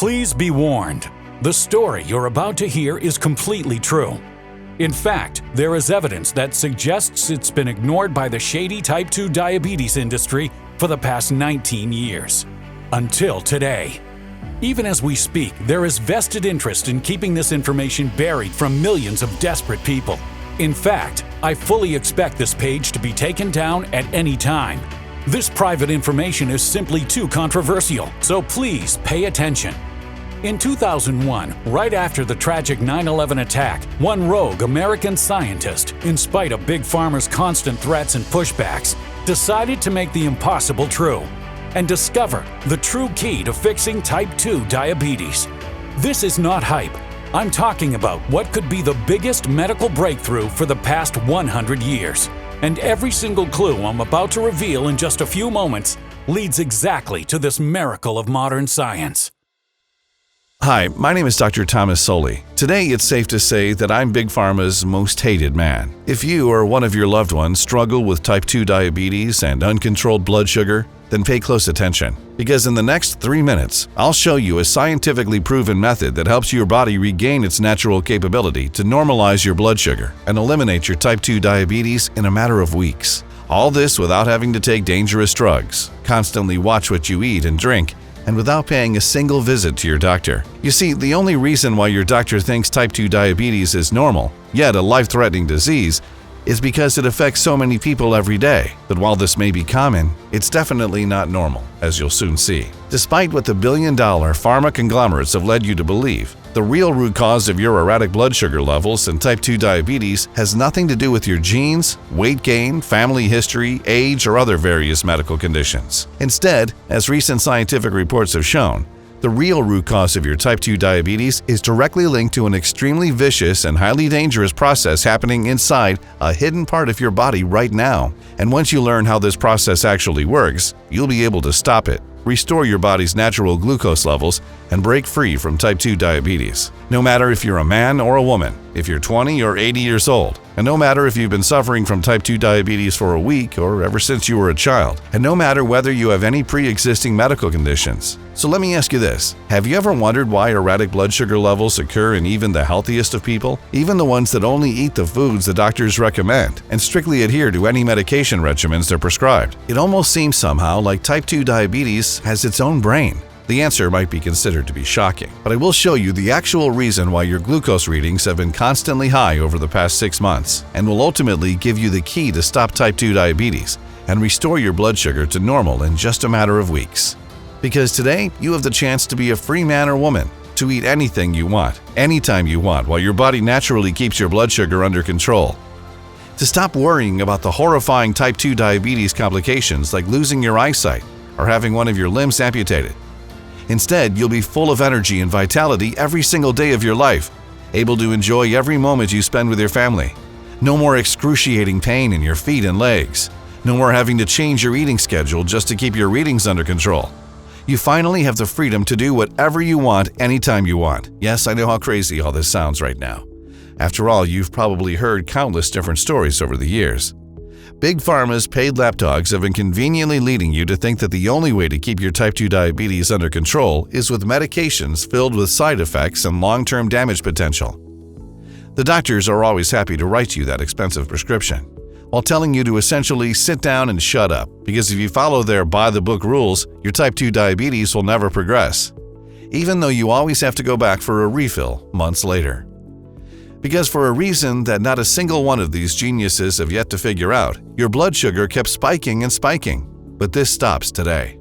Please be warned. The story you're about to hear is completely true. In fact, there is evidence that suggests it's been ignored by the shady type 2 diabetes industry for the past 19 years. Until today. Even as we speak, there is vested interest in keeping this information buried from millions of desperate people. In fact, I fully expect this page to be taken down at any time. This private information is simply too controversial, so please pay attention. In 2001, right after the tragic 9/11 attack, one rogue American scientist, in spite of Big Pharma's constant threats and pushbacks, decided to make the impossible true and discover the true key to fixing type 2 diabetes. This is not hype. I'm talking about what could be the biggest medical breakthrough for the past 100 years. And every single clue I'm about to reveal in just a few moments leads exactly to this miracle of modern science. Hi, my name is Dr. Thomas Soley. Today, it's safe to say that I'm Big Pharma's most hated man. If you or one of your loved ones struggle with type 2 diabetes and uncontrolled blood sugar, then pay close attention, because in the next 3 minutes, I'll show you a scientifically proven method that helps your body regain its natural capability to normalize your blood sugar and eliminate your type 2 diabetes in a matter of weeks. All this without having to take dangerous drugs, constantly watch what you eat and drink, and without paying a single visit to your doctor. You see, the only reason why your doctor thinks type 2 diabetes is normal, yet a life-threatening disease, is because it affects so many people every day that while this may be common, it's definitely not normal, as you'll soon see. Despite what the billion-dollar pharma conglomerates have led you to believe, the real root cause of your erratic blood sugar levels and type 2 diabetes has nothing to do with your genes, weight gain, family history, age, or other various medical conditions. Instead, as recent scientific reports have shown, the real root cause of your type 2 diabetes is directly linked to an extremely vicious and highly dangerous process happening inside a hidden part of your body right now. And once you learn how this process actually works, you'll be able to stop it, restore your body's natural glucose levels, and break free from type 2 diabetes. No matter if you're a man or a woman, if you're 20 or 80 years old, and no matter if you've been suffering from type 2 diabetes for a week or ever since you were a child, and no matter whether you have any pre-existing medical conditions. So let me ask you this, have you ever wondered why erratic blood sugar levels occur in even the healthiest of people? Even the ones that only eat the foods the doctors recommend and strictly adhere to any medication regimens they're prescribed. It almost seems somehow like type 2 diabetes has its own brain. The answer might be considered to be shocking, but I will show you the actual reason why your glucose readings have been constantly high over the past 6 months, and will ultimately give you the key to stop type 2 diabetes and restore your blood sugar to normal in just a matter of weeks. Because today, you have the chance to be a free man or woman, to eat anything you want, anytime you want, while your body naturally keeps your blood sugar under control. To stop worrying about the horrifying type 2 diabetes complications like losing your eyesight or having one of your limbs amputated. Instead, you'll be full of energy and vitality every single day of your life, able to enjoy every moment you spend with your family. No more excruciating pain in your feet and legs. No more having to change your eating schedule just to keep your readings under control. You finally have the freedom to do whatever you want anytime you want. Yes, I know how crazy all this sounds right now. After all, you've probably heard countless different stories over the years. Big Pharma's paid lapdogs have been conveniently leading you to think that the only way to keep your type 2 diabetes under control is with medications filled with side effects and long-term damage potential. The doctors are always happy to write you that expensive prescription, while telling you to essentially sit down and shut up, because if you follow their by-the-book rules, your type 2 diabetes will never progress, even though you always have to go back for a refill months later. Because for a reason that not a single one of these geniuses have yet to figure out, your blood sugar kept spiking and spiking. But this stops today.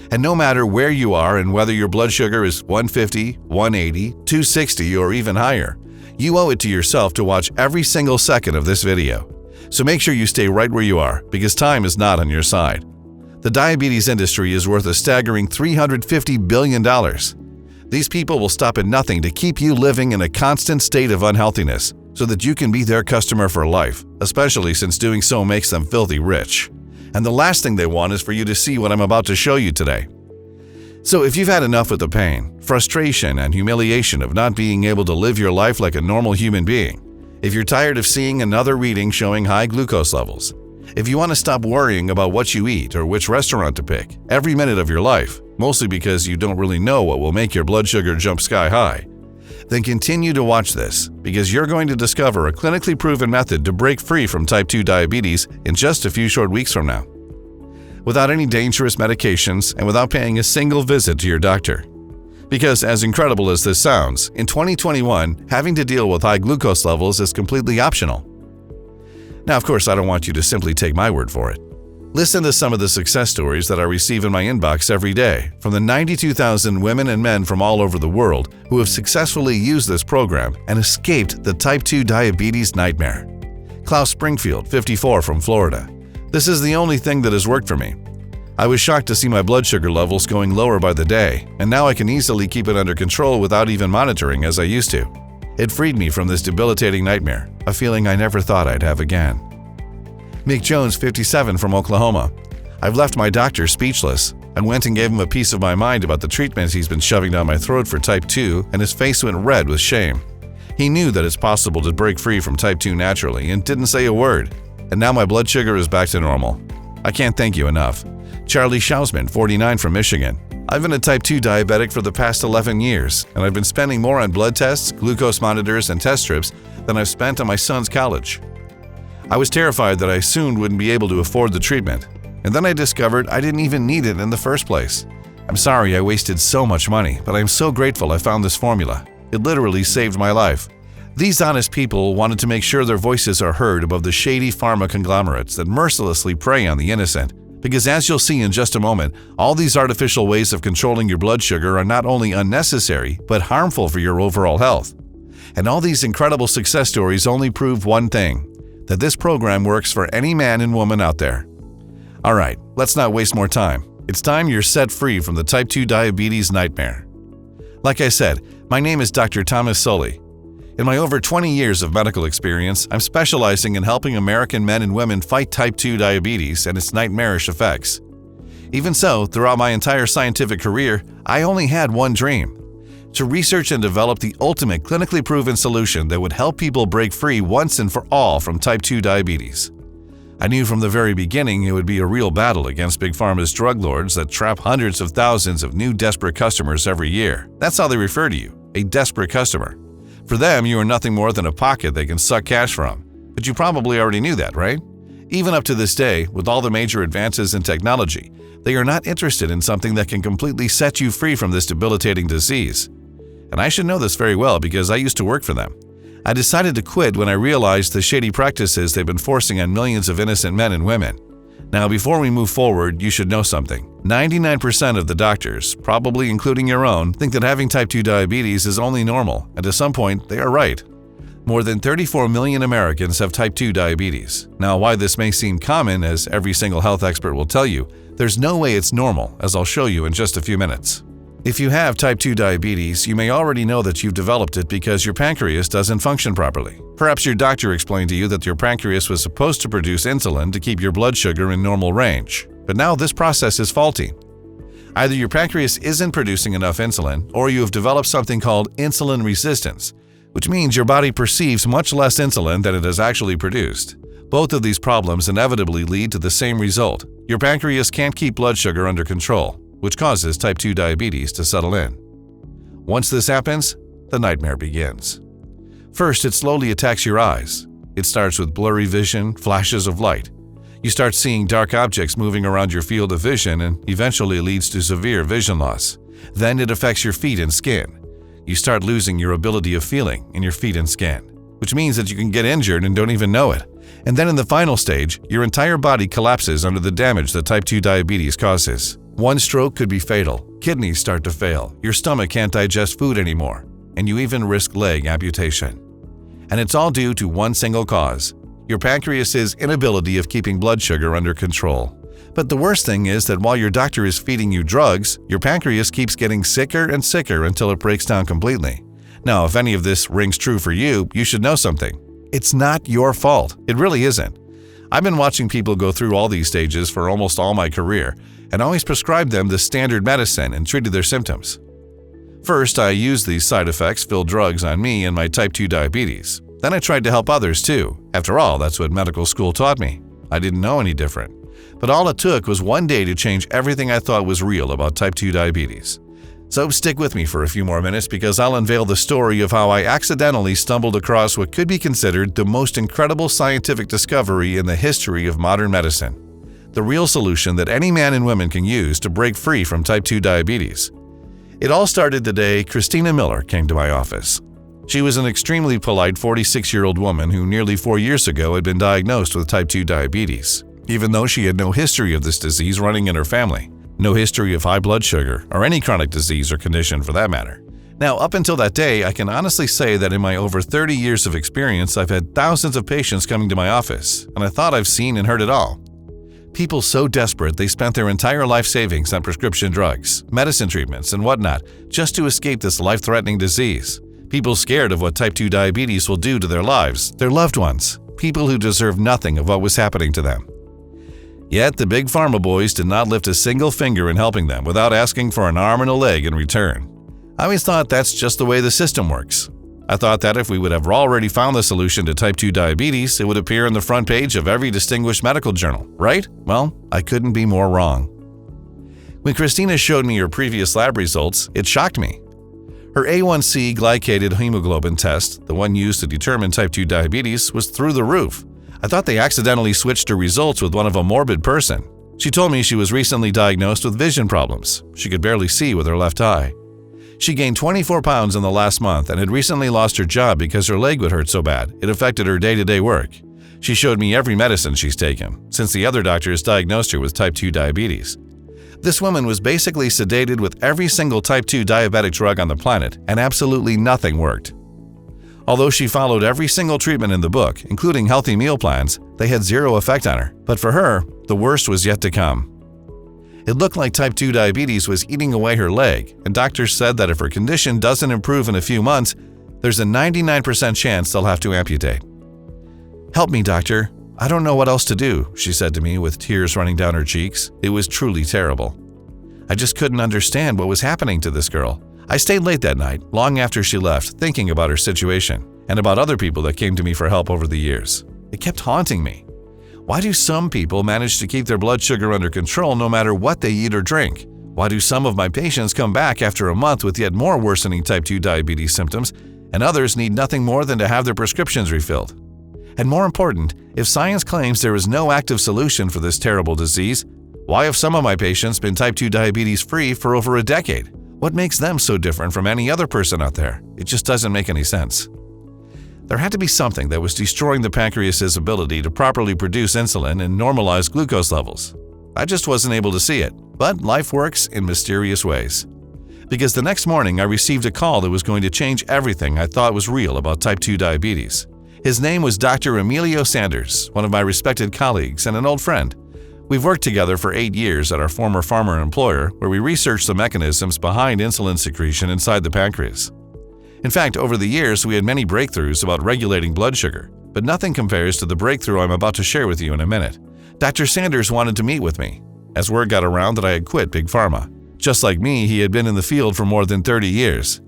And no matter where you are and whether your blood sugar is 150, 180, 260, or even higher, you owe it to yourself to watch every single second of this video. So make sure you stay right where you are, because time is not on your side. The diabetes industry is worth a staggering $350 billion. These people will stop at nothing to keep you living in a constant state of unhealthiness so that you can be their customer for life, especially since doing so makes them filthy rich. And the last thing they want is for you to see what I'm about to show you today. So if you've had enough with the pain, frustration, and humiliation of not being able to live your life like a normal human being, if you're tired of seeing another reading showing high glucose levels, If you want to stop worrying about what you eat or which restaurant to pick every minute of your life, mostly because you don't really know what will make your blood sugar jump sky high, then continue to watch this, because you're going to discover a clinically proven method to break free from type 2 diabetes in just a few short weeks from now, without any dangerous medications and without paying a single visit to your doctor. Because as incredible as this sounds, in 2021, having to deal with high glucose levels is completely optional. Now, of course, I don't want you to simply take my word for it. Listen to some of the success stories that I receive in my inbox every day from the 92,000 women and men from all over the world who have successfully used this program and escaped the type 2 diabetes nightmare. Klaus Springfield, 54, from Florida. This is the only thing that has worked for me. I was shocked to see my blood sugar levels going lower by the day, and now I can easily keep it under control without even monitoring as I used to. It freed me from this debilitating nightmare, a feeling I never thought I'd have again. Mick Jones, 57, from Oklahoma. I've left my doctor speechless and went and gave him a piece of my mind about the treatment he's been shoving down my throat for type 2, and his face went red with shame. He knew that it's possible to break free from type 2 naturally and didn't say a word, and now my blood sugar is back to normal. I can't thank you enough. Charlie Schausman, 49, from Michigan. I've been a type 2 diabetic for the past 11 years, and I've been spending more on blood tests, glucose monitors, and test strips than I've spent on my son's college. I was terrified that I soon wouldn't be able to afford the treatment, and then I discovered I didn't even need it in the first place. I'm sorry I wasted so much money, but I'm so grateful I found this formula. It literally saved my life. These honest people wanted to make sure their voices are heard above the shady pharma conglomerates that mercilessly prey on the innocent. Because as you'll see in just a moment, all these artificial ways of controlling your blood sugar are not only unnecessary, but harmful for your overall health. And all these incredible success stories only prove one thing, that this program works for any man and woman out there. Alright, let's not waste more time. It's time you're set free from the type 2 diabetes nightmare. Like I said, my name is Dr. Thomas Sully. In my over 20 years of medical experience, I'm specializing in helping American men and women fight type 2 diabetes and its nightmarish effects. Even so, throughout my entire scientific career, I only had one dream: to research and develop the ultimate clinically proven solution that would help people break free once and for all from type 2 diabetes. I knew from the very beginning it would be a real battle against Big Pharma's drug lords that trap hundreds of thousands of new desperate customers every year. That's how they refer to you, a desperate customer. For them, you are nothing more than a pocket they can suck cash from. But you probably already knew that, right? Even up to this day, with all the major advances in technology, they are not interested in something that can completely set you free from this debilitating disease. And I should know this very well because I used to work for them. I decided to quit when I realized the shady practices they've been forcing on millions of innocent men and women. Now, before we move forward, you should know something. 99% of the doctors, probably including your own, think that having type 2 diabetes is only normal, and to some point, they are right. More than 34 million Americans have type 2 diabetes. Now, why this may seem common, as every single health expert will tell you, there's no way it's normal, as I'll show you in just a few minutes. If you have type 2 diabetes, you may already know that you've developed it because your pancreas doesn't function properly. Perhaps your doctor explained to you that your pancreas was supposed to produce insulin to keep your blood sugar in normal range, but now this process is faulty. Either your pancreas isn't producing enough insulin, or you have developed something called insulin resistance, which means your body perceives much less insulin than it has actually produced. Both of these problems inevitably lead to the same result. Your pancreas can't keep blood sugar under control, which causes type 2 diabetes to settle in. Once this happens, the nightmare begins. First, it slowly attacks your eyes. It starts with blurry vision, flashes of light. You start seeing dark objects moving around your field of vision and eventually leads to severe vision loss. Then it affects your feet and skin. You start losing your ability of feeling in your feet and skin, which means that you can get injured and don't even know it. And then in the final stage, your entire body collapses under the damage that type 2 diabetes causes. One stroke could be fatal, kidneys start to fail, your stomach can't digest food anymore, and you even risk leg amputation. And it's all due to one single cause: your pancreas's inability of keeping blood sugar under control. But the worst thing is that while your doctor is feeding you drugs, your pancreas keeps getting sicker and sicker until it breaks down completely. Now, if any of this rings true for you, you should know something. It's not your fault. It really isn't. I've been watching people go through all these stages for almost all my career, and always prescribed them the standard medicine and treated their symptoms. First, I used these side effects-filled drugs on me and my type 2 diabetes. Then I tried to help others too. After all, that's what medical school taught me. I didn't know any different. But all it took was one day to change everything I thought was real about type 2 diabetes. So stick with me for a few more minutes because I'll unveil the story of how I accidentally stumbled across what could be considered the most incredible scientific discovery in the history of modern medicine. The real solution that any man and woman can use to break free from type 2 diabetes. It all started the day Christina Miller came to my office. She was an extremely polite 46-year-old woman who nearly 4 years ago had been diagnosed with type 2 diabetes, even though she had no history of this disease running in her family. No history of high blood sugar, or any chronic disease or condition for that matter. Now, up until that day, I can honestly say that in my over 30 years of experience, I've had thousands of patients coming to my office, and I thought I've seen and heard it all. People so desperate they spent their entire life savings on prescription drugs, medicine treatments, and whatnot, just to escape this life-threatening disease. People scared of what type 2 diabetes will do to their lives, their loved ones, people who deserve nothing of what was happening to them. Yet, the big pharma boys did not lift a single finger in helping them without asking for an arm and a leg in return. I always thought that's just the way the system works. I thought that if we would have already found the solution to type 2 diabetes, it would appear on the front page of every distinguished medical journal, right? Well, I couldn't be more wrong. When Christina showed me her previous lab results, it shocked me. Her A1C glycated hemoglobin test, the one used to determine type 2 diabetes, was through the roof. I thought they accidentally switched her results with one of a morbid person. She told me she was recently diagnosed with vision problems. She could barely see with her left eye. She gained 24 pounds in the last month and had recently lost her job because her leg would hurt so bad it affected her day-to-day work. She showed me every medicine she's taken, since the other doctors diagnosed her with type 2 diabetes. This woman was basically sedated with every single type 2 diabetic drug on the planet, and absolutely nothing worked. Although she followed every single treatment in the book, including healthy meal plans, they had zero effect on her. But for her, the worst was yet to come. It looked like type 2 diabetes was eating away her leg, and doctors said that if her condition doesn't improve in a few months, there's a 99% chance they'll have to amputate. "Help me, doctor. I don't know what else to do," she said to me with tears running down her cheeks. It was truly terrible. I just couldn't understand what was happening to this girl. I stayed late that night, long after she left, thinking about her situation and about other people that came to me for help over the years. It kept haunting me. Why do some people manage to keep their blood sugar under control no matter what they eat or drink? Why do some of my patients come back after a month with yet more worsening type 2 diabetes symptoms, and others need nothing more than to have their prescriptions refilled? And more important, if science claims there is no active solution for this terrible disease, why have some of my patients been type 2 diabetes free for over a decade? What makes them so different from any other person out there? It just doesn't make any sense. There had to be something that was destroying the pancreas's ability to properly produce insulin and normalize glucose levels. I just wasn't able to see it, but life works in mysterious ways. Because the next morning I received a call that was going to change everything I thought was real about type 2 diabetes. His name was Dr. Emilio Sanders, one of my respected colleagues and an old friend. We've worked together for 8 years at our former farmer employer, where we researched the mechanisms behind insulin secretion inside the pancreas. In fact, over the years, we had many breakthroughs about regulating blood sugar, but nothing compares to the breakthrough I'm about to share with you in a minute. Dr. Sanders wanted to meet with me, as word got around that I had quit Big Pharma. Just like me, he had been in the field for more than 30 years.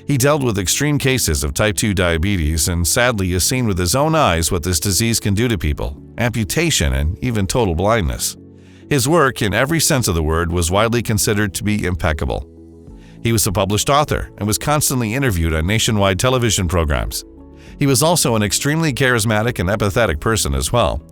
He dealt with extreme cases of type 2 diabetes and sadly has seen with his own eyes what this disease can do to people, amputation and even total blindness. His work, in every sense of the word, was widely considered to be impeccable. He was a published author and was constantly interviewed on nationwide television programs. He was also an extremely charismatic and empathetic person as well.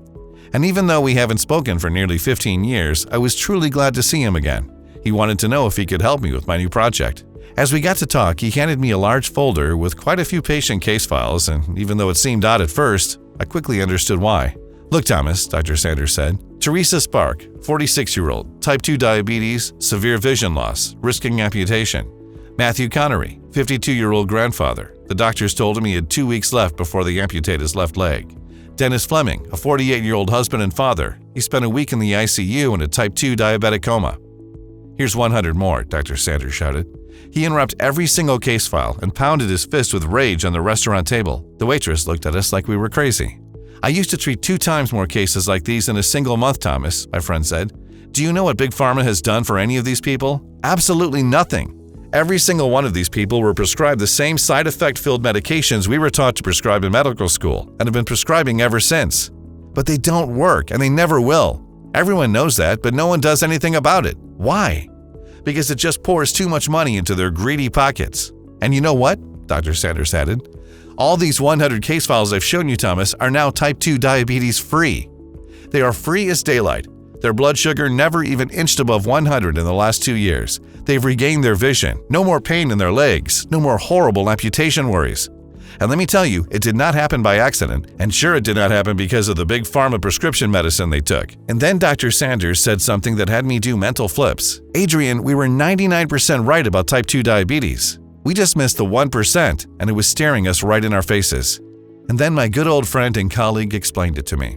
And even though we haven't spoken for nearly 15 years, I was truly glad to see him again. He wanted to know if he could help me with my new project. As we got to talk, he handed me a large folder with quite a few patient case files, and even though it seemed odd at first, I quickly understood why. "Look, Thomas," Dr. Sanders said, "Teresa Spark, 46-year-old, type 2 diabetes, severe vision loss, risking amputation. Matthew Connery, 52-year-old grandfather. The doctors told him he had 2 weeks left before they amputate his left leg. Dennis Fleming, a 48-year-old husband and father. He spent a week in the ICU in a type 2 diabetic coma." "Here's 100 more," Dr. Sanders shouted. He unwrapped every single case file and pounded his fist with rage on the restaurant table. The waitress looked at us like we were crazy. "I used to treat 2 times more cases like these in a single month, Thomas," my friend said. "Do you know what Big Pharma has done for any of these people? Absolutely nothing. Every single one of these people were prescribed the same side effect-filled medications we were taught to prescribe in medical school and have been prescribing ever since. But they don't work, and they never will. Everyone knows that, but no one does anything about it. Why? Because it just pours too much money into their greedy pockets. And you know what? Dr. Sanders added. All these 100 case files I've shown you, Thomas, are now type 2 diabetes free. They are free as daylight. Their blood sugar never even inched above 100 in the last 2 years. They've regained their vision, no more pain in their legs, no more horrible amputation worries. And let me tell you, it did not happen by accident, and sure it did not happen because of the big pharma prescription medicine they took. And then Dr. Sanders said something that had me do mental flips. Adrian, we were 99% right about type 2 diabetes. We just missed the 1%, and it was staring us right in our faces. And then my good old friend and colleague explained it to me.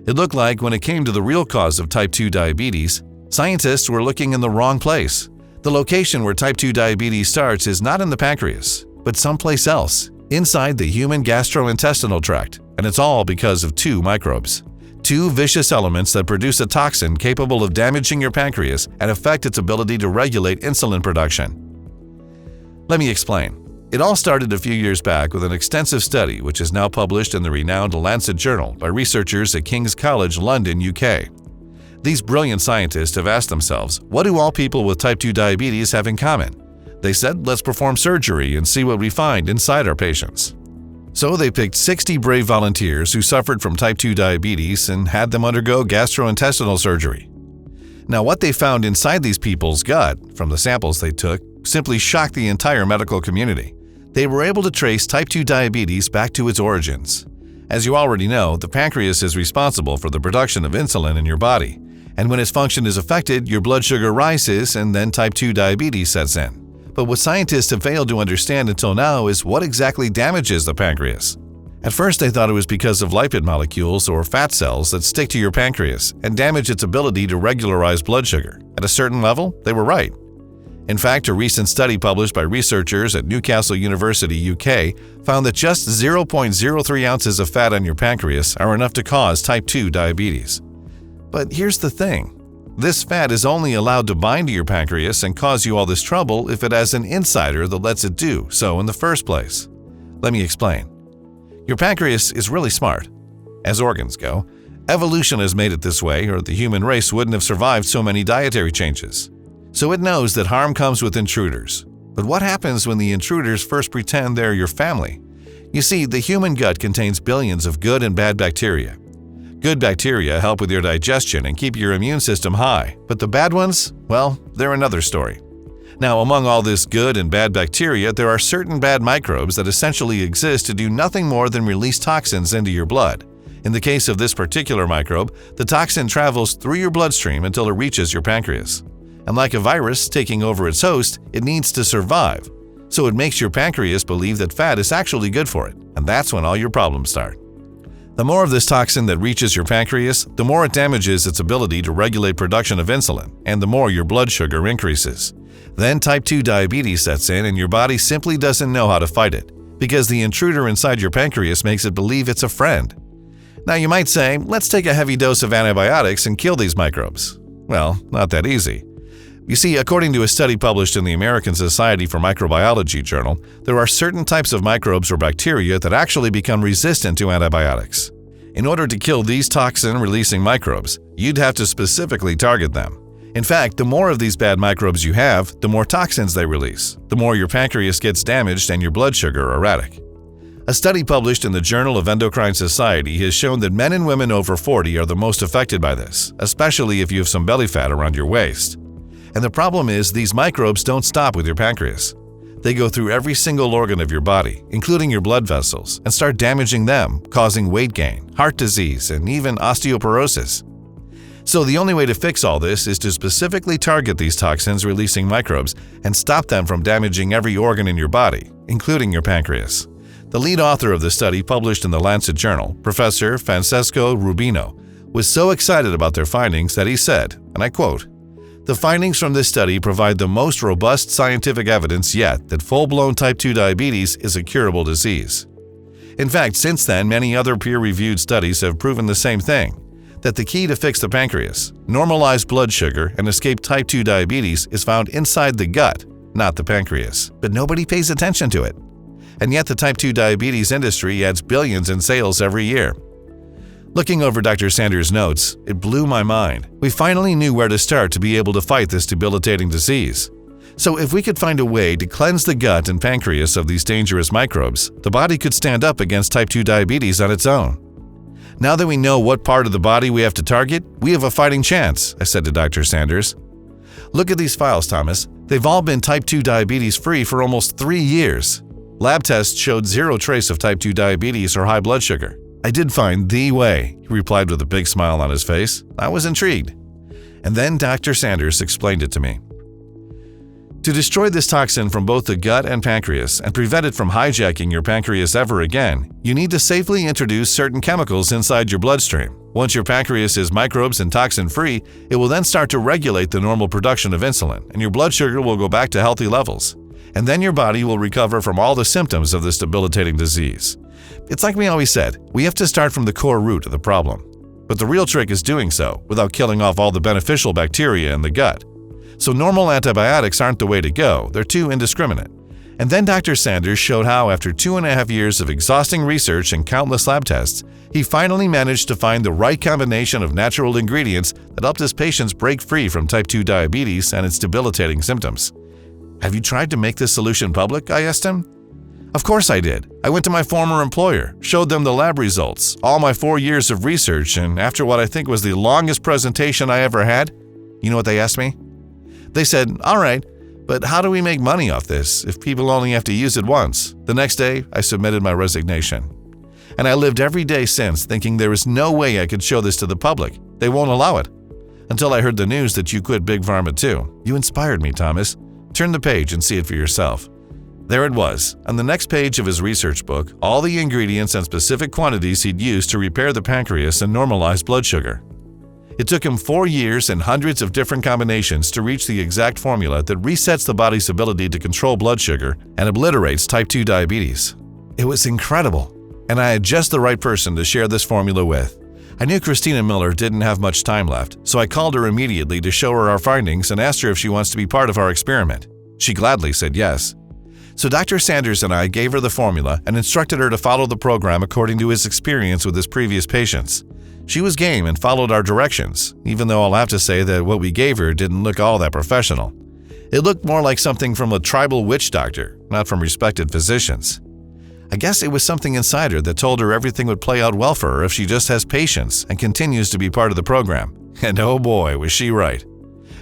It looked like when it came to the real cause of type 2 diabetes, scientists were looking in the wrong place. The location where type 2 diabetes starts is not in the pancreas, but someplace else, inside the human gastrointestinal tract, and it's all because of 2 microbes. 2 vicious elements that produce a toxin capable of damaging your pancreas and affect its ability to regulate insulin production. Let me explain. It all started a few years back with an extensive study which is now published in the renowned Lancet Journal by researchers at King's College London, UK. These brilliant scientists have asked themselves, what do all people with type 2 diabetes have in common? They said, let's perform surgery and see what we find inside our patients. So they picked 60 brave volunteers who suffered from type 2 diabetes and had them undergo gastrointestinal surgery. Now, what they found inside these people's gut, from the samples they took, simply shocked the entire medical community. They were able to trace type 2 diabetes back to its origins. As you already know, the pancreas is responsible for the production of insulin in your body, and when its function is affected, your blood sugar rises and then type 2 diabetes sets in. But what scientists have failed to understand until now is what exactly damages the pancreas. At first, they thought it was because of lipid molecules or fat cells that stick to your pancreas and damage its ability to regularize blood sugar. At a certain level, they were right. In fact, a recent study published by researchers at Newcastle University, UK, found that just 0.03 ounces of fat on your pancreas are enough to cause type 2 diabetes. But here's the thing. This fat is only allowed to bind to your pancreas and cause you all this trouble if it has an insider that lets it do so in the first place. Let me explain. Your pancreas is really smart. As organs go, evolution has made it this way or the human race wouldn't have survived so many dietary changes. So it knows that harm comes with intruders. But what happens when the intruders first pretend they're your family? You see, the human gut contains billions of good and bad bacteria. Good bacteria help with your digestion and keep your immune system high, but the bad ones, well, they're another story. Now, among all this good and bad bacteria, there are certain bad microbes that essentially exist to do nothing more than release toxins into your blood. In the case of this particular microbe, the toxin travels through your bloodstream until it reaches your pancreas. And like a virus taking over its host, it needs to survive. So it makes your pancreas believe that fat is actually good for it, and that's when all your problems start. The more of this toxin that reaches your pancreas, the more it damages its ability to regulate production of insulin, and the more your blood sugar increases. Then type 2 diabetes sets in and your body simply doesn't know how to fight it, because the intruder inside your pancreas makes it believe it's a friend. Now you might say, let's take a heavy dose of antibiotics and kill these microbes. Well, not that easy. You see, according to a study published in the American Society for Microbiology journal, there are certain types of microbes or bacteria that actually become resistant to antibiotics. In order to kill these toxin-releasing microbes, you'd have to specifically target them. In fact, the more of these bad microbes you have, the more toxins they release, the more your pancreas gets damaged and your blood sugar erratic. A study published in the Journal of Endocrine Society has shown that men and women over 40 are the most affected by this, especially if you have some belly fat around your waist. And the problem is these microbes don't stop with your pancreas. They go through every single organ of your body, including your blood vessels, and start damaging them, causing weight gain, heart disease, and even osteoporosis. So the only way to fix all this is to specifically target these toxins-releasing microbes and stop them from damaging every organ in your body, including your pancreas. The lead author of the study published in the Lancet Journal, Professor Francesco Rubino, was so excited about their findings that he said, and I quote, "The findings from this study provide the most robust scientific evidence yet that full-blown type 2 diabetes is a curable disease." In fact, since then, many other peer-reviewed studies have proven the same thing, that the key to fix the pancreas, normalize blood sugar, and escape type 2 diabetes is found inside the gut, not the pancreas. But nobody pays attention to it. And yet the type 2 diabetes industry adds billions in sales every year. Looking over Dr. Sanders' notes, it blew my mind. We finally knew where to start to be able to fight this debilitating disease. So if we could find a way to cleanse the gut and pancreas of these dangerous microbes, the body could stand up against type 2 diabetes on its own. Now that we know what part of the body we have to target, we have a fighting chance, I said to Dr. Sanders. Look at these files, Thomas. They've all been type 2 diabetes free for almost 3 years. Lab tests showed zero trace of type 2 diabetes or high blood sugar. I did find the way, he replied with a big smile on his face. I was intrigued. And then Dr. Sanders explained it to me. To destroy this toxin from both the gut and pancreas and prevent it from hijacking your pancreas ever again, you need to safely introduce certain chemicals inside your bloodstream. Once your pancreas is microbes and toxin-free, it will then start to regulate the normal production of insulin, and your blood sugar will go back to healthy levels. And then your body will recover from all the symptoms of this debilitating disease. It's like we always said, we have to start from the core root of the problem. But the real trick is doing so without killing off all the beneficial bacteria in the gut. So normal antibiotics aren't the way to go, they're too indiscriminate. And then Dr. Sanders showed how after 2.5 years of exhausting research and countless lab tests, he finally managed to find the right combination of natural ingredients that helped his patients break free from type 2 diabetes and its debilitating symptoms. Have you tried to make this solution public? I asked him. Of course I did. I went to my former employer, showed them the lab results, all my 4 years of research, and after what I think was the longest presentation I ever had, you know what they asked me? They said, all right, but how do we make money off this if people only have to use it once? The next day, I submitted my resignation. And I lived every day since thinking there is no way I could show this to the public. They won't allow it. Until I heard the news that you quit Big Pharma too. You inspired me, Thomas. Turn the page and see it for yourself. There it was, on the next page of his research book, all the ingredients and specific quantities he'd used to repair the pancreas and normalize blood sugar. It took him 4 years and hundreds of different combinations to reach the exact formula that resets the body's ability to control blood sugar and obliterates type 2 diabetes. It was incredible, and I had just the right person to share this formula with. I knew Christina Miller didn't have much time left, so I called her immediately to show her our findings and asked her if she wants to be part of our experiment. She gladly said yes. So Dr. Sanders and I gave her the formula and instructed her to follow the program according to his experience with his previous patients. She was game and followed our directions, even though I'll have to say that what we gave her didn't look all that professional. It looked more like something from a tribal witch doctor, not from respected physicians. I guess it was something inside her that told her everything would play out well for her if she just has patience and continues to be part of the program. And oh boy, was she right.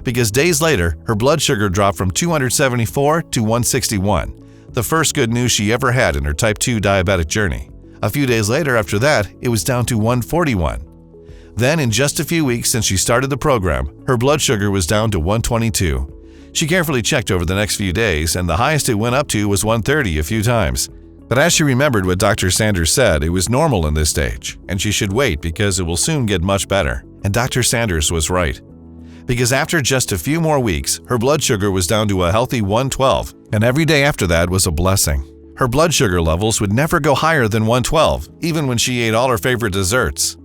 Because days later, her blood sugar dropped from 274 to 161, the first good news she ever had in her type 2 diabetic journey. A few days later after that, it was down to 141. Then, in just a few weeks since she started the program, her blood sugar was down to 122. She carefully checked over the next few days, and the highest it went up to was 130 a few times. But as she remembered what Dr. Sanders said, it was normal in this stage, and she should wait because it will soon get much better. And Dr. Sanders was right. Because after just a few more weeks, her blood sugar was down to a healthy 112, and every day after that was a blessing. Her blood sugar levels would never go higher than 112, even when she ate all her favorite desserts.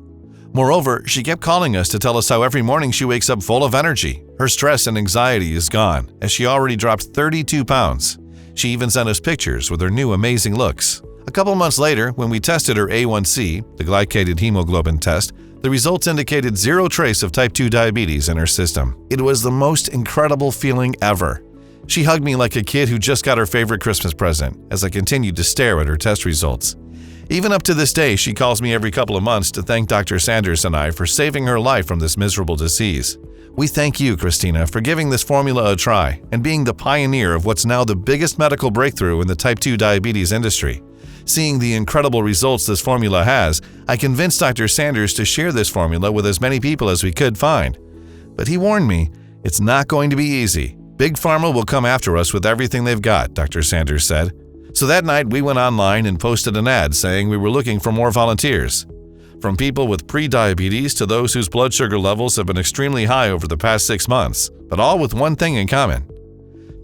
Moreover, she kept calling us to tell us how every morning she wakes up full of energy. Her stress and anxiety is gone, as she already dropped 32 pounds. She even sent us pictures with her new amazing looks. A couple months later, when we tested her A1C, the glycated hemoglobin test, the results indicated zero trace of type 2 diabetes in her system. It was the most incredible feeling ever. She hugged me like a kid who just got her favorite Christmas present as I continued to stare at her test results. Even up to this day, she calls me every couple of months to thank Dr. Sanders and I for saving her life from this miserable disease. We thank you, Christina, for giving this formula a try and being the pioneer of what's now the biggest medical breakthrough in the type 2 diabetes industry. Seeing the incredible results this formula has, I convinced Dr. Sanders to share this formula with as many people as we could find. But he warned me, it's not going to be easy. Big Pharma will come after us with everything they've got, Dr. Sanders said. So that night we went online and posted an ad saying we were looking for more volunteers. From people with pre-diabetes to those whose blood sugar levels have been extremely high over the past 6 months, but all with one thing in common.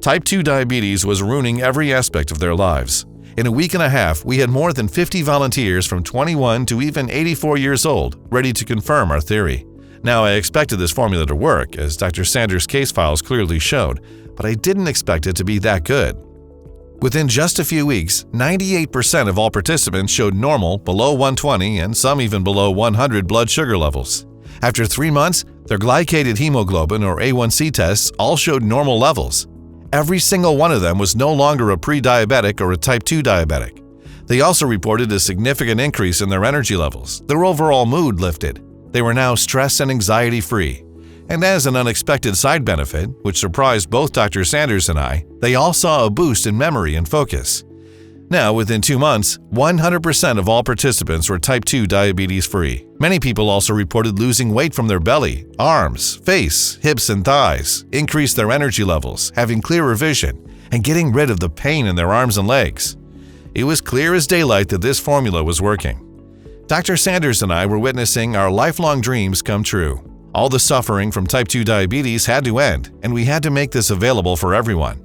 Type 2 diabetes was ruining every aspect of their lives. In a week and a half, we had more than 50 volunteers from 21 to even 84 years old, ready to confirm our theory. Now, I expected this formula to work, as Dr. Sanders' case files clearly showed, but I didn't expect it to be that good. Within just a few weeks, 98% of all participants showed normal, below 120, and some even below 100 blood sugar levels. After 3 months, their glycated hemoglobin or A1C tests all showed normal levels. Every single one of them was no longer a pre-diabetic or a type 2 diabetic. They also reported a significant increase in their energy levels. Their overall mood lifted. They were now stress and anxiety-free. And as an unexpected side benefit, which surprised both Dr. Sanders and I, they all saw a boost in memory and focus. Now, within 2 months, 100% of all participants were type 2 diabetes-free. Many people also reported losing weight from their belly, arms, face, hips, and thighs, increased their energy levels, having clearer vision, and getting rid of the pain in their arms and legs. It was clear as daylight that this formula was working. Dr. Sanders and I were witnessing our lifelong dreams come true. All the suffering from type 2 diabetes had to end, and we had to make this available for everyone.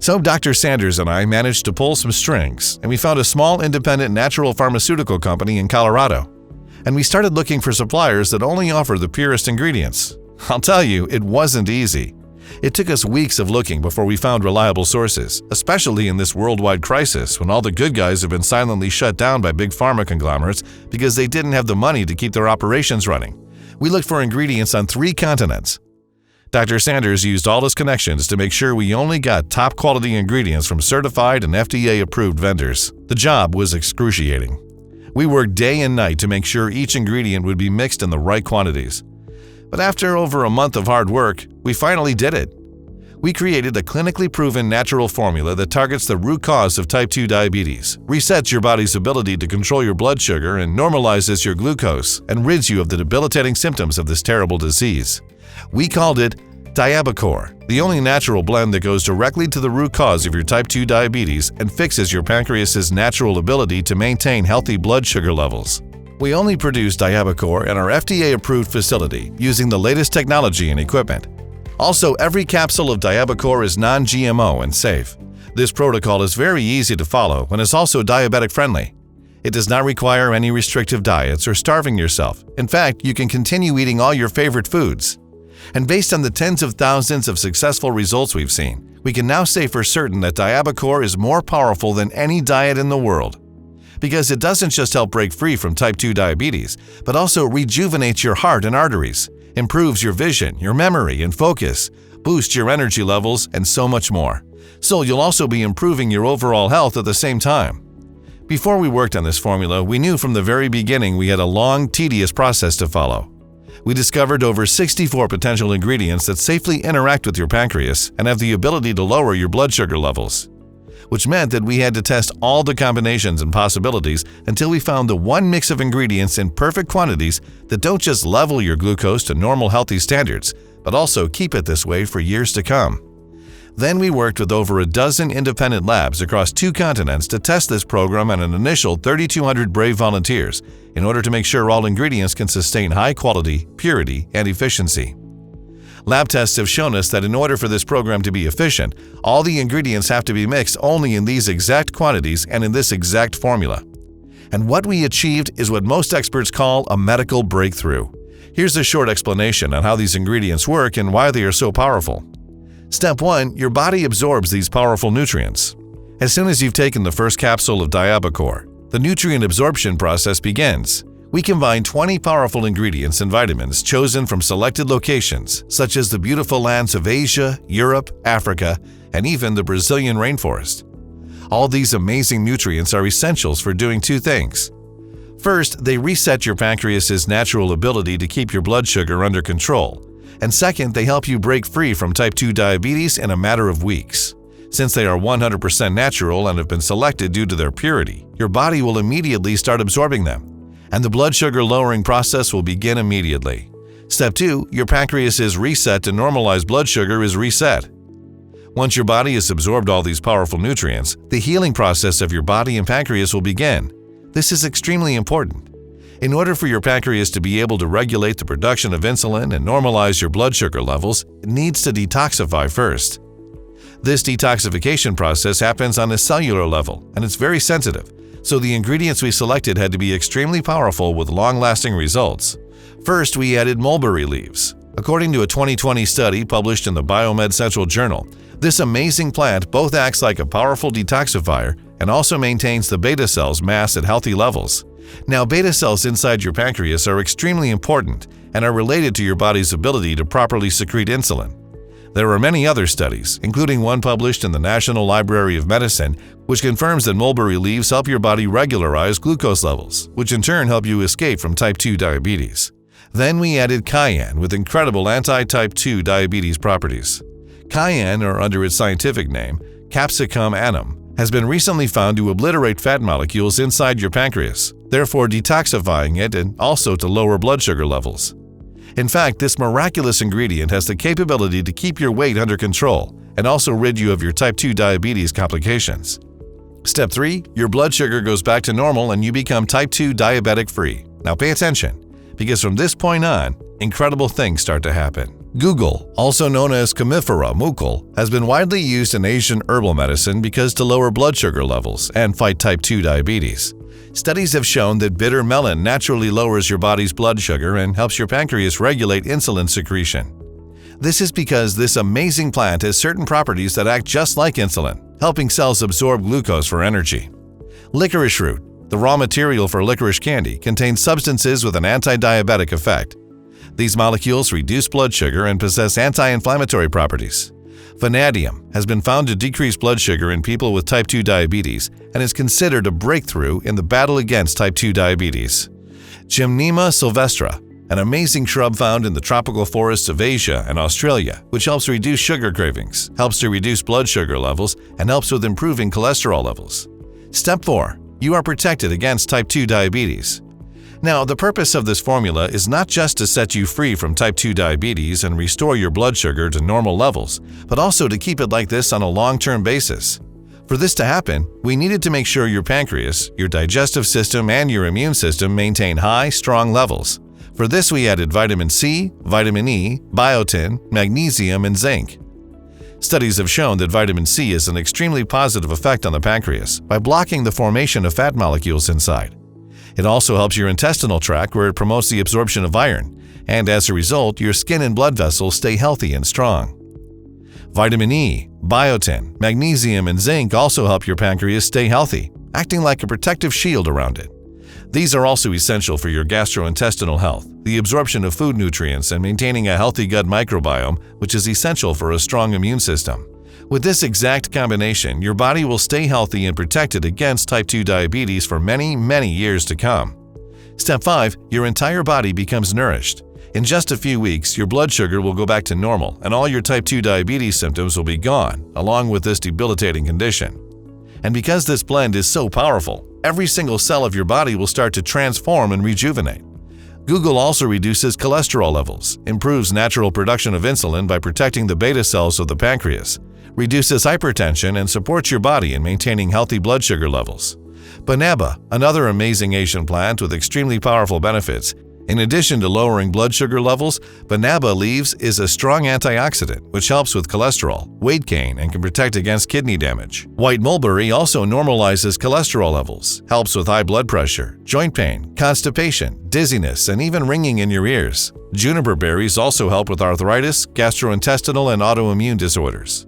So Dr. Sanders and I managed to pull some strings, and we found a small independent natural pharmaceutical company in Colorado. And we started looking for suppliers that only offer the purest ingredients. I'll tell you, it wasn't easy. It took us weeks of looking before we found reliable sources, especially in this worldwide crisis when all the good guys have been silently shut down by big pharma conglomerates because they didn't have the money to keep their operations running. We looked for ingredients on 3 continents. Dr. Sanders used all his connections to make sure we only got top-quality ingredients from certified and FDA-approved vendors. The job was excruciating. We worked day and night to make sure each ingredient would be mixed in the right quantities. But after over a month of hard work, we finally did it. We created a clinically proven natural formula that targets the root cause of type 2 diabetes, resets your body's ability to control your blood sugar, and normalizes your glucose, and rids you of the debilitating symptoms of this terrible disease. We called it Diabacore, the only natural blend that goes directly to the root cause of your type 2 diabetes and fixes your pancreas's natural ability to maintain healthy blood sugar levels. We only produce Diabacore in our FDA-approved facility using the latest technology and equipment. Also, every capsule of Diabacore is non-GMO and safe. This protocol is very easy to follow and is also diabetic-friendly. It does not require any restrictive diets or starving yourself. In fact, you can continue eating all your favorite foods. And based on the tens of thousands of successful results we've seen, we can now say for certain that Diabacore is more powerful than any diet in the world. Because it doesn't just help break free from type 2 diabetes, but also rejuvenates your heart and arteries, improves your vision, your memory, and focus, boosts your energy levels, and so much more. So you'll also be improving your overall health at the same time. Before we worked on this formula, we knew from the very beginning we had a long, tedious process to follow. We discovered over 64 potential ingredients that safely interact with your pancreas and have the ability to lower your blood sugar levels, which meant that we had to test all the combinations and possibilities until we found the one mix of ingredients in perfect quantities that don't just level your glucose to normal healthy standards, but also keep it this way for years to come. Then we worked with over a dozen independent labs across 2 continents to test this program on an initial 3,200 brave volunteers in order to make sure all ingredients can sustain high quality, purity, and efficiency. Lab tests have shown us that in order for this program to be efficient, all the ingredients have to be mixed only in these exact quantities and in this exact formula. And what we achieved is what most experts call a medical breakthrough. Here's a short explanation on how these ingredients work and why they are so powerful. Step 1. Your body absorbs these powerful nutrients. As soon as you've taken the first capsule of Diabacore, the nutrient absorption process begins. We combine 20 powerful ingredients and vitamins chosen from selected locations, such as the beautiful lands of Asia, Europe, Africa, and even the Brazilian rainforest. All these amazing nutrients are essentials for doing 2 things. First, they reset your pancreas's natural ability to keep your blood sugar under control. And second, they help you break free from type 2 diabetes in a matter of weeks. Since they are 100% natural and have been selected due to their purity, your body will immediately start absorbing them, and the blood sugar lowering process will begin immediately. Step 2, your pancreas's reset to normalized blood sugar is reset. Once your body has absorbed all these powerful nutrients, the healing process of your body and pancreas will begin. This is extremely important. In order for your pancreas to be able to regulate the production of insulin and normalize your blood sugar levels, it needs to detoxify first. This detoxification process happens on a cellular level, and it's very sensitive, so the ingredients we selected had to be extremely powerful with long-lasting results. First, we added mulberry leaves. According to a 2020 study published in the Biomed Central Journal, This amazing plant both acts like a powerful detoxifier and also maintains the beta cells mass at healthy levels. Now, beta cells inside your pancreas are extremely important and are related to your body's ability to properly secrete insulin. There are many other studies, including one published in the National Library of Medicine, which confirms that mulberry leaves help your body regularize glucose levels, which in turn help you escape from type 2 diabetes. Then we added cayenne with incredible anti-type 2 diabetes properties. Cayenne, or under its scientific name, Capsicum annum, has been recently found to obliterate fat molecules inside your pancreas, therefore detoxifying it and also to lower blood sugar levels. In fact, this miraculous ingredient has the capability to keep your weight under control and also rid you of your type 2 diabetes complications. Step 3. Your blood sugar goes back to normal and you become type 2 diabetic free. Now pay attention, because from this point on, incredible things start to happen. Guggul, also known as Commiphora mucul, has been widely used in Asian herbal medicine because to lower blood sugar levels and fight type 2 diabetes. Studies have shown that bitter melon naturally lowers your body's blood sugar and helps your pancreas regulate insulin secretion. This is because this amazing plant has certain properties that act just like insulin, helping cells absorb glucose for energy. Licorice root, the raw material for licorice candy, contains substances with an anti-diabetic effect. These molecules reduce blood sugar and possess anti-inflammatory properties. Vanadium has been found to decrease blood sugar in people with type 2 diabetes and is considered a breakthrough in the battle against type 2 diabetes. Gymnema sylvestre, an amazing shrub found in the tropical forests of Asia and Australia, which helps reduce sugar cravings, helps to reduce blood sugar levels, and helps with improving cholesterol levels. Step 4. You are protected against type 2 diabetes. Now, the purpose of this formula is not just to set you free from type 2 diabetes and restore your blood sugar to normal levels, but also to keep it like this on a long-term basis. For this to happen, we needed to make sure your pancreas, your digestive system, and your immune system maintain high, strong levels. For this, we added vitamin C, vitamin E, biotin, magnesium, and zinc. Studies have shown that vitamin C has an extremely positive effect on the pancreas by blocking the formation of fat molecules inside. It also helps your intestinal tract where it promotes the absorption of iron, and as a result, your skin and blood vessels stay healthy and strong. Vitamin E, biotin, magnesium, and zinc also help your pancreas stay healthy, acting like a protective shield around it. These are also essential for your gastrointestinal health, the absorption of food nutrients, and maintaining a healthy gut microbiome, which is essential for a strong immune system. With this exact combination, your body will stay healthy and protected against type 2 diabetes for many, many years to come. Step 5. Your entire body becomes nourished. In just a few weeks, your blood sugar will go back to normal and all your type 2 diabetes symptoms will be gone, along with this debilitating condition. And because this blend is so powerful, every single cell of your body will start to transform and rejuvenate. Guggul also reduces cholesterol levels, improves natural production of insulin by protecting the beta cells of the pancreas, reduces hypertension, and supports your body in maintaining healthy blood sugar levels. Banaba, another amazing Asian plant with extremely powerful benefits. In addition to lowering blood sugar levels, banaba leaves is a strong antioxidant which helps with cholesterol, weight gain, and can protect against kidney damage. White mulberry also normalizes cholesterol levels, helps with high blood pressure, joint pain, constipation, dizziness, and even ringing in your ears. Juniper berries also help with arthritis, gastrointestinal, and autoimmune disorders.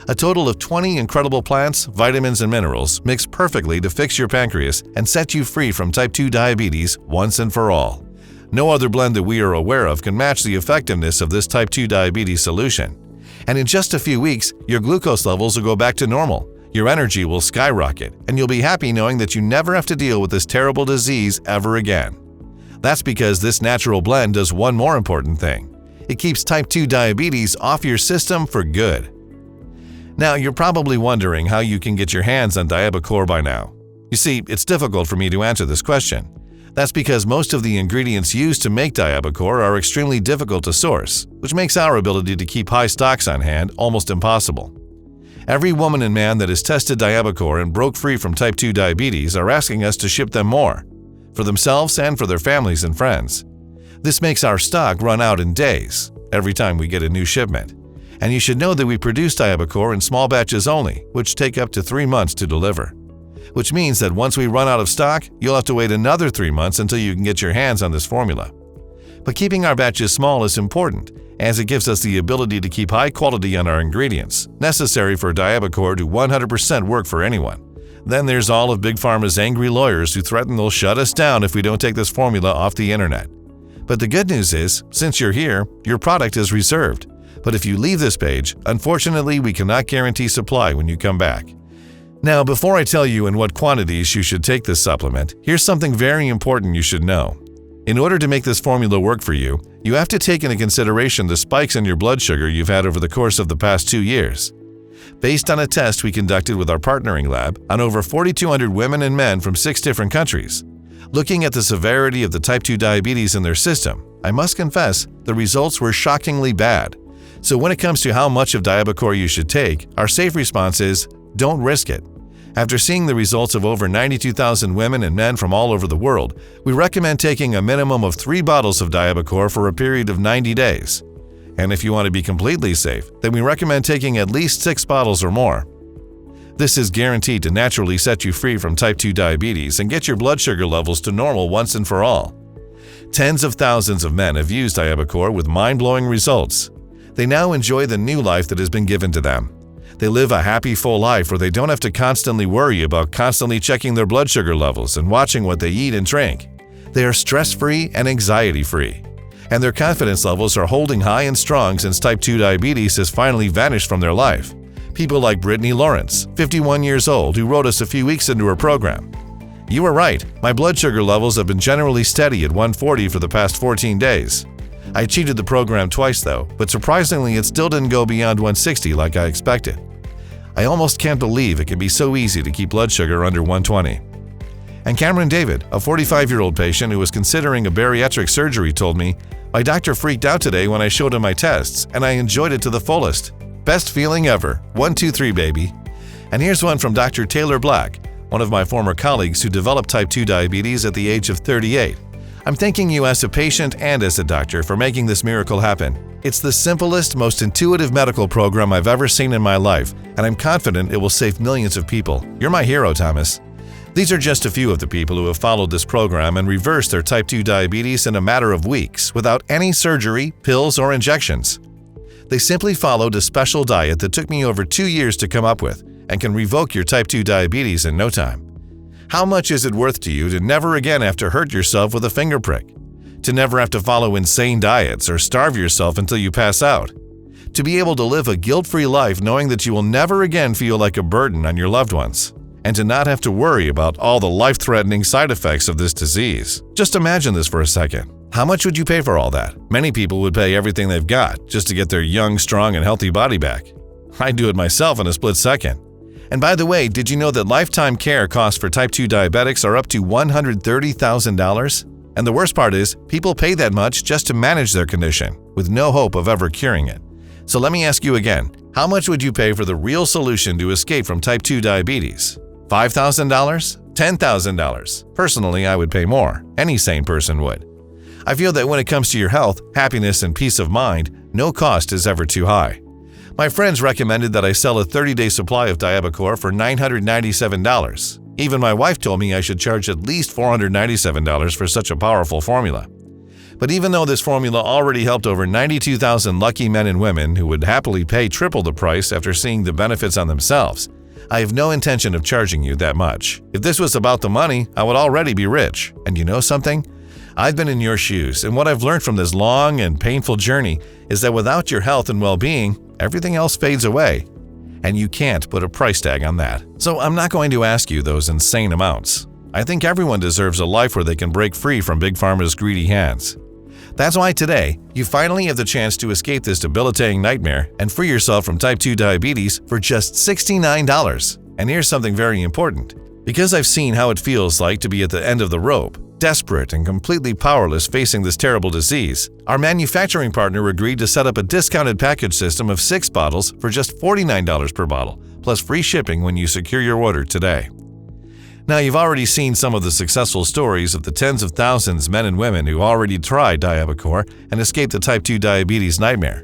A total of 20 incredible plants, vitamins, and minerals mix perfectly to fix your pancreas and set you free from type 2 diabetes once and for all. No other blend that we are aware of can match the effectiveness of this type 2 diabetes solution. And in just a few weeks, your glucose levels will go back to normal, your energy will skyrocket, and you'll be happy knowing that you never have to deal with this terrible disease ever again. That's because this natural blend does one more important thing. It keeps type 2 diabetes off your system for good. Now, you're probably wondering how you can get your hands on Diabacore by now. You see, it's difficult for me to answer this question. That's because most of the ingredients used to make Diabacore are extremely difficult to source, which makes our ability to keep high stocks on hand almost impossible. Every woman and man that has tested Diabacore and broke free from type 2 diabetes are asking us to ship them more, for themselves and for their families and friends. This makes our stock run out in days, every time we get a new shipment. And you should know that we produce Diabacore in small batches only, which take up to 3 months to deliver. Which means that once we run out of stock, you'll have to wait another 3 months until you can get your hands on this formula. But keeping our batches small is important, as it gives us the ability to keep high quality on our ingredients, necessary for Diabacore to 100% work for anyone. Then there's all of Big Pharma's angry lawyers who threaten they'll shut us down if we don't take this formula off the internet. But the good news is, since you're here, your product is reserved. But if you leave this page, unfortunately we cannot guarantee supply when you come back. Now, before I tell you in what quantities you should take this supplement, here's something very important you should know. In order to make this formula work for you, you have to take into consideration the spikes in your blood sugar you've had over the course of the past 2 years. Based on a test we conducted with our partnering lab on over 4,200 women and men from 6 different countries, looking at the severity of the type 2 diabetes in their system, I must confess the results were shockingly bad. So when it comes to how much of Diabacore you should take, our safe response is, don't risk it. After seeing the results of over 92,000 women and men from all over the world, we recommend taking a minimum of 3 bottles of Diabacore for a period of 90 days. And if you want to be completely safe, then we recommend taking at least 6 bottles or more. This is guaranteed to naturally set you free from type 2 diabetes and get your blood sugar levels to normal once and for all. Tens of thousands of men have used Diabacore with mind-blowing results. They now enjoy the new life that has been given to them. They live a happy, full life where they don't have to constantly worry about constantly checking their blood sugar levels and watching what they eat and drink. They are stress-free and anxiety-free. And their confidence levels are holding high and strong since type 2 diabetes has finally vanished from their life. People like Brittany Lawrence, 51 years old, who wrote us a few weeks into her program. You were right, my blood sugar levels have been generally steady at 140 for the past 14 days. I cheated the program twice though, but surprisingly it still didn't go beyond 160 like I expected. I almost can't believe it can be so easy to keep blood sugar under 120. And Cameron David, a 45-year-old patient who was considering a bariatric surgery, told me, "My doctor freaked out today when I showed him my tests, and I enjoyed it to the fullest. Best feeling ever. 1, 2, 3, baby." And here's one from Dr. Taylor Black, one of my former colleagues who developed type 2 diabetes at the age of 38. "I'm thanking you as a patient and as a doctor for making this miracle happen. It's the simplest, most intuitive medical program I've ever seen in my life, and I'm confident it will save millions of people. You're my hero, Thomas." These are just a few of the people who have followed this program and reversed their type 2 diabetes in a matter of weeks without any surgery, pills, or injections. They simply followed a special diet that took me over 2 years to come up with and can revoke your type 2 diabetes in no time. How much is it worth to you to never again have to hurt yourself with a finger prick? To never have to follow insane diets or starve yourself until you pass out? To be able to live a guilt-free life knowing that you will never again feel like a burden on your loved ones? And to not have to worry about all the life-threatening side effects of this disease. Just imagine this for a second. How much would you pay for all that? Many people would pay everything they've got just to get their young, strong, and healthy body back. I'd do it myself in a split second. And by the way, did you know that lifetime care costs for type 2 diabetics are up to $130,000? And the worst part is, people pay that much just to manage their condition, with no hope of ever curing it. So let me ask you again, how much would you pay for the real solution to escape from type 2 diabetes? $5,000? $10,000? Personally, I would pay more. Any sane person would. I feel that when it comes to your health, happiness, and peace of mind, no cost is ever too high. My friends recommended that I sell a 30-day supply of Diabacore for $997. Even my wife told me I should charge at least $497 for such a powerful formula. But even though this formula already helped over 92,000 lucky men and women who would happily pay triple the price after seeing the benefits on themselves, I have no intention of charging you that much. If this was about the money, I would already be rich. And you know something? I've been in your shoes, and what I've learned from this long and painful journey is that without your health and well-being, everything else fades away. And you can't put a price tag on that. So I'm not going to ask you those insane amounts. I think everyone deserves a life where they can break free from Big Pharma's greedy hands. That's why today, you finally have the chance to escape this debilitating nightmare and free yourself from type 2 diabetes for just $69. And here's something very important. Because I've seen how it feels like to be at the end of the rope, desperate and completely powerless facing this terrible disease, our manufacturing partner agreed to set up a discounted package system of 6 bottles for just $49 per bottle, plus free shipping when you secure your order today. Now, you've already seen some of the successful stories of the tens of thousands men and women who already tried Diabacore and escaped the type 2 diabetes nightmare.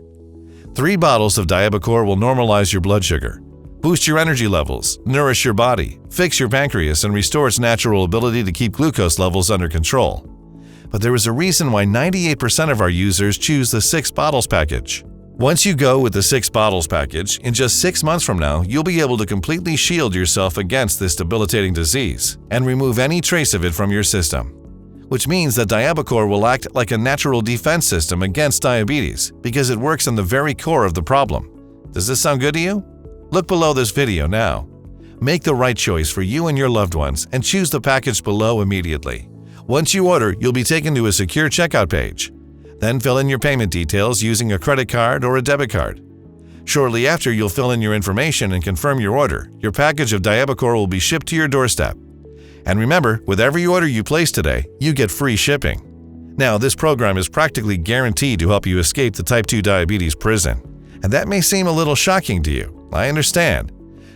3 bottles of Diabacore will normalize your blood sugar, boost your energy levels, nourish your body, fix your pancreas, and restore its natural ability to keep glucose levels under control. but there is a reason why 98% of our users choose the 6 bottles package. Once you go with the 6 bottles package, in just 6 months from now, you'll be able to completely shield yourself against this debilitating disease and remove any trace of it from your system. Which means that Diabacore will act like a natural defense system against diabetes because it works on the very core of the problem. Does this sound good to you? Look below this video now. Make the right choice for you and your loved ones and choose the package below immediately. Once you order, you'll be taken to a secure checkout page. Then fill in your payment details using a credit card or a debit card. Shortly after you'll fill in your information and confirm your order, your package of Diabacore will be shipped to your doorstep. And remember, with every order you place today, you get free shipping. Now, this program is practically guaranteed to help you escape the type 2 diabetes prison. And that may seem a little shocking to you. I understand.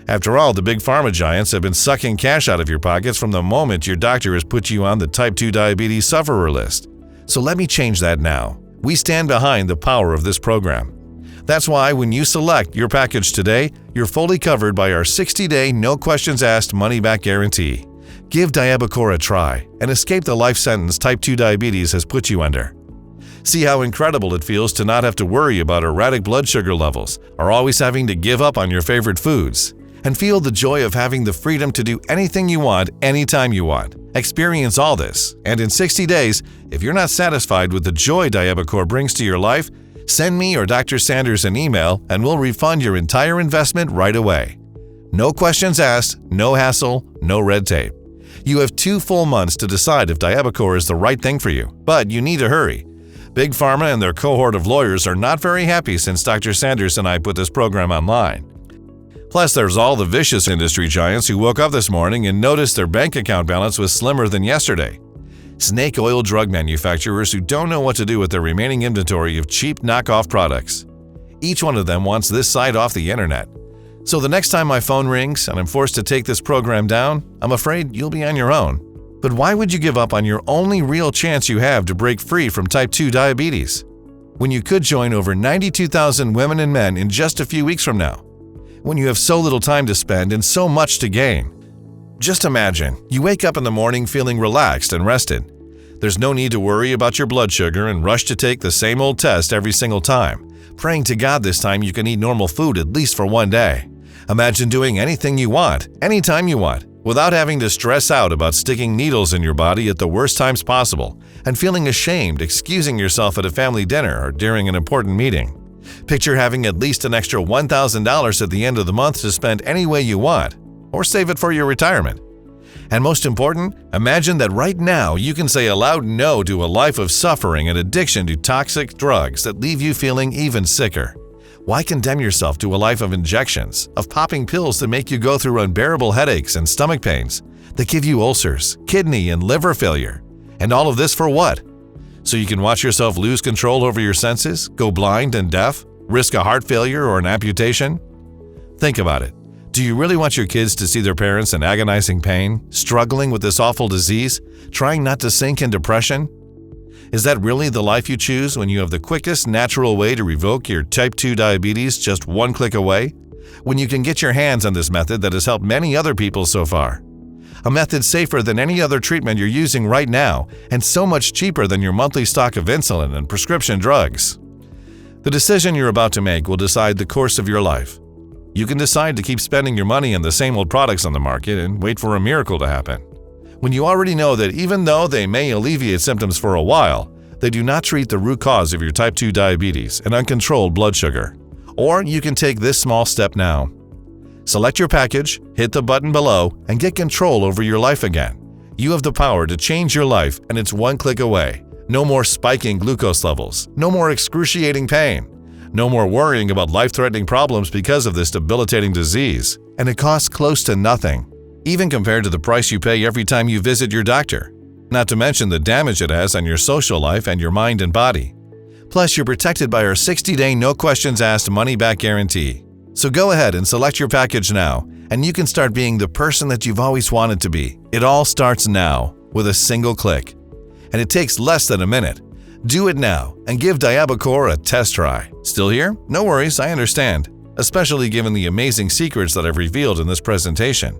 After all, the big pharma giants have been sucking cash out of your pockets from the moment your doctor has put you on the type 2 diabetes sufferer list. So let me change that now. We stand behind the power of this program. That's why when you select your package today, you're fully covered by our 60-day, no questions asked money-back guarantee. Give Diabacore a try and escape the life sentence type 2 diabetes has put you under. See how incredible it feels to not have to worry about erratic blood sugar levels or always having to give up on your favorite foods. And feel the joy of having the freedom to do anything you want, anytime you want. Experience all this, and in 60 days, if you're not satisfied with the joy Diabacore brings to your life, send me or Dr. Sanders an email and we'll refund your entire investment right away. No questions asked, no hassle, no red tape. You have 2 full months to decide if Diabacore is the right thing for you, but you need to hurry. Big Pharma and their cohort of lawyers are not very happy since Dr. Sanders and I put this program online. Plus, there's all the vicious industry giants who woke up this morning and noticed their bank account balance was slimmer than yesterday. Snake oil drug manufacturers who don't know what to do with their remaining inventory of cheap knockoff products. Each one of them wants this site off the internet. So the next time my phone rings and I'm forced to take this program down, I'm afraid you'll be on your own. But why would you give up on your only real chance you have to break free from type 2 diabetes? When you could join over 92,000 women and men in just a few weeks from now. When you have so little time to spend and so much to gain. Just imagine, you wake up in the morning feeling relaxed and rested. There's no need to worry about your blood sugar and rush to take the same old test every single time, praying to God this time you can eat normal food at least for one day. Imagine doing anything you want, anytime you want, without having to stress out about sticking needles in your body at the worst times possible and feeling ashamed excusing yourself at a family dinner or during an important meeting. Picture having at least an extra $1,000 at the end of the month to spend any way you want, or save it for your retirement. And most important, imagine that right now you can say a loud no to a life of suffering and addiction to toxic drugs that leave you feeling even sicker. Why condemn yourself to a life of injections, of popping pills that make you go through unbearable headaches and stomach pains, that give you ulcers, kidney and liver failure? And all of this for what? So you can watch yourself lose control over your senses, go blind and deaf, risk a heart failure or an amputation? Think about it. Do you really want your kids to see their parents in agonizing pain, struggling with this awful disease, trying not to sink in depression? Is that really the life you choose when you have the quickest natural way to revoke your type 2 diabetes just one click away? When you can get your hands on this method that has helped many other people so far? A method safer than any other treatment you're using right now and so much cheaper than your monthly stock of insulin and prescription drugs. The decision you're about to make will decide the course of your life. You can decide to keep spending your money on the same old products on the market and wait for a miracle to happen, when you already know that even though they may alleviate symptoms for a while, they do not treat the root cause of your type 2 diabetes and uncontrolled blood sugar. Or you can take this small step now. Select your package, hit the button below, and get control over your life again. You have the power to change your life, and it's one click away. No more spiking glucose levels, no more excruciating pain, no more worrying about life-threatening problems because of this debilitating disease. And it costs close to nothing, even compared to the price you pay every time you visit your doctor. Not to mention the damage it has on your social life and your mind and body. Plus, you're protected by our 60-day no questions asked money-back guarantee. So go ahead and select your package now, and you can start being the person that you've always wanted to be. It all starts now, with a single click. And it takes less than a minute. Do it now, and give Diabacore a test try. Still here? No worries, I understand. Especially given the amazing secrets that I've revealed in this presentation.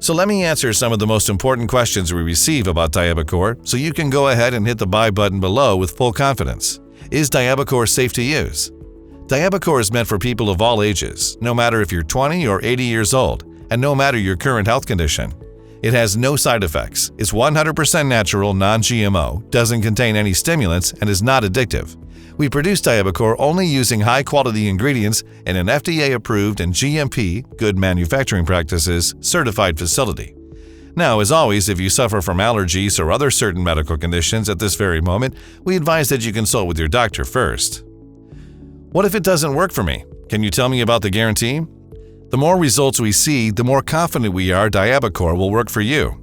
So let me answer some of the most important questions we receive about Diabacore so you can go ahead and hit the buy button below with full confidence. Is Diabacore safe to use? Diabacore is meant for people of all ages, no matter if you're 20 or 80 years old, and no matter your current health condition. It has no side effects, is 100% natural, non-GMO, doesn't contain any stimulants, and is not addictive. We produce Diabacore only using high-quality ingredients in an FDA-approved and GMP, Good Manufacturing Practices, certified facility. Now, as always, if you suffer from allergies or other certain medical conditions at this very moment, we advise that you consult with your doctor first. What if it doesn't work for me? Can you tell me about the guarantee? The more results we see, the more confident we are Diabacore will work for you.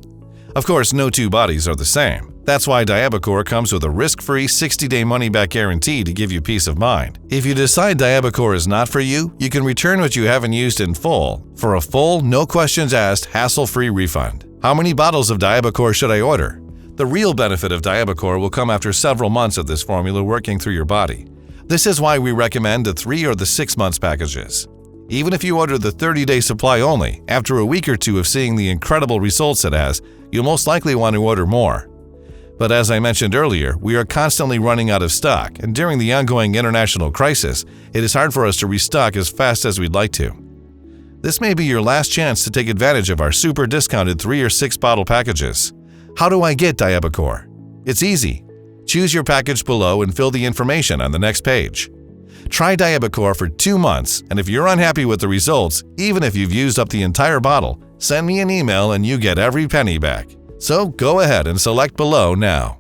Of course, no two bodies are the same. That's why Diabacore comes with a risk-free 60-day money-back guarantee to give you peace of mind. If you decide Diabacore is not for you, you can return what you haven't used in full for a full, no questions asked, hassle-free refund. How many bottles of Diabacore should I order? The real benefit of Diabacore will come after several months of this formula working through your body. This is why we recommend the 3 or the 6 months packages. Even if you order the 30-day supply only, after a week or two of seeing the incredible results it has, you'll most likely want to order more. But as I mentioned earlier, we are constantly running out of stock, and during the ongoing international crisis, it is hard for us to restock as fast as we'd like to. This may be your last chance to take advantage of our super discounted 3 or 6 bottle packages. How do I get Diabacore? It's easy. Choose your package below and fill the information on the next page. Try Diabacore for 2 months, and if you're unhappy with the results, even if you've used up the entire bottle, send me an email and you get every penny back. So go ahead and select below now.